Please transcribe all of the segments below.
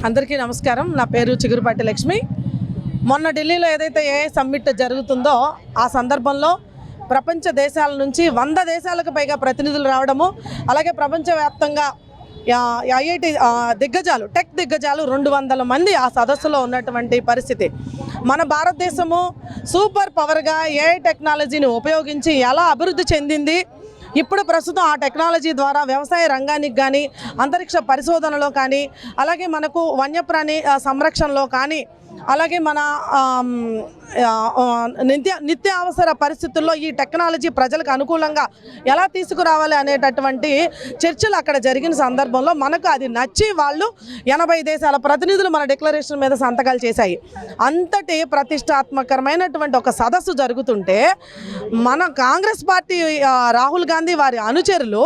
అందరికీ నమస్కారం. నా పేరు చిగురుపాటి లక్ష్మి. మొన్న ఢిల్లీలో ఏదైతే AI సమ్మిట్ జరుగుతుందో ఆ సందర్భంలో ప్రపంచ దేశాల నుంచి 100 దేశాలకు పైగా ప్రతినిధులు రావడము, అలాగే ప్రపంచవ్యాప్తంగా IIT దిగ్గజాలు, టెక్ దిగ్గజాలు 200 మంది ఆ సదస్సులో ఉన్నటువంటి పరిస్థితి. మన భారతదేశము సూపర్ పవర్గా AI టెక్నాలజీని ఉపయోగించి ఎలా అభివృద్ధి చెందింది, ఇప్పుడు ప్రస్తుతం ఆ టెక్నాలజీ ద్వారా వ్యవసాయ రంగానికి కానీ, అంతరిక్ష పరిశోధనలో కానీ, అలాగే మనకు వన్యప్రాణి సంరక్షణలో కానీ, అలాగే మన నిత్యావసర పరిస్థితుల్లో ఈ టెక్నాలజీ ప్రజలకు అనుకూలంగా ఎలా తీసుకురావాలి అనేటటువంటి చర్చలు అక్కడ జరిగిన సందర్భంలో మనకు అది నచ్చి వాళ్ళు 80 దేశాల ప్రతినిధులు మన డిక్లరేషన్ మీద సంతకాలు చేశాయి. అంతటి ప్రతిష్టాత్మకరమైనటువంటి ఒక సదస్సు జరుగుతుంటే మన కాంగ్రెస్ పార్టీ రాహుల్ గాంధీ వారి అనుచరులు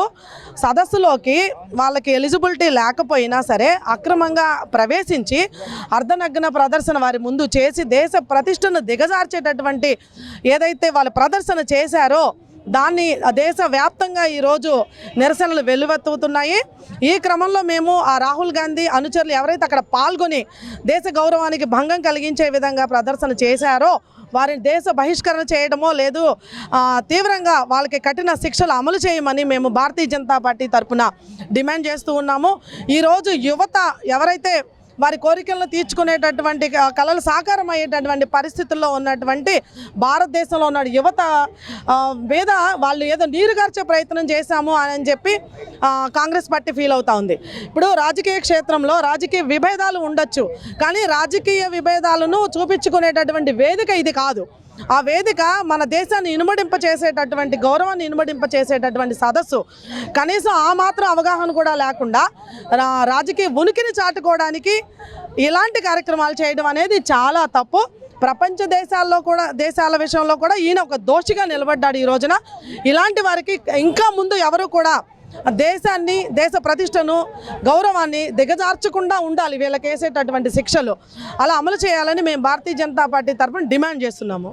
సదస్సులోకి వాళ్ళకి ఎలిజిబిలిటీ లేకపోయినా సరే అక్రమంగా ప్రవేశించి అర్ధనగ్న ప్రదర్శన వారి ముందు చేసి దేశ ప్రతిష్టను దిగజార్చేటటువంటి ఏదైతే వాళ్ళు ప్రదర్శన చేశారో దాన్ని దేశవ్యాప్తంగా ఈరోజు నిరసనలు వెల్లువెత్తుతున్నాయి. ఈ క్రమంలో మేము ఆ రాహుల్ గాంధీ అనుచరులు ఎవరైతే అక్కడ పాల్గొని దేశ గౌరవానికి భంగం కలిగించే విధంగా ప్రదర్శన చేశారో వారిని దేశ బహిష్కరణ చేయడమో లేదు తీవ్రంగా వాళ్ళకి కఠిన శిక్షలు అమలు చేయమని మేము భారతీయ జనతా పార్టీ తరఫున డిమాండ్ చేస్తూ ఉన్నాము. ఈరోజు యువత ఎవరైతే వారి కోరికలను తీర్చుకునేటటువంటి కళలు సాకారం అయ్యేటటువంటి పరిస్థితుల్లో ఉన్నటువంటి భారతదేశంలో ఉన్న యువత మీద వాళ్ళు ఏదో నీరుగార్చే ప్రయత్నం చేశాము అని చెప్పి కాంగ్రెస్ పార్టీ ఫీల్ అవుతా ఉంది. ఇప్పుడు రాజకీయ క్షేత్రంలో రాజకీయ విభేదాలు ఉండొచ్చు, కానీ రాజకీయ విభేదాలను చూపించుకునేటటువంటి వేదిక ఇది కాదు. ఆ వేదిక మన దేశాన్ని ఇనుమడింపచేసేటటువంటి, గౌరవాన్ని ఇనుమడింపచేసేటటువంటి సదస్సు. కనీసం ఆ మాత్రం అవగాహన కూడా లేకుండా రాజకీయ ఉనికిని చాటుకోవడానికి ఇలాంటి కార్యక్రమాలు చేయడం అనేది చాలా తప్పు. ప్రపంచ దేశాల విషయంలో కూడా ఈయన ఒక దోషిగా నిలబడ్డాడు. ఈ రోజున ఇలాంటి వారికి ఇంకా ముందు ఎవరు కూడా దేశాన్ని, దేశ ప్రతిష్టను, గౌరవాన్ని దిగజార్చకుండా ఉండాలి. వీళ్ళకి వేసేటటువంటి శిక్షలు అలా అమలు చేయాలని మేము భారతీయ జనతా పార్టీ తరఫున డిమాండ్ చేస్తున్నాము.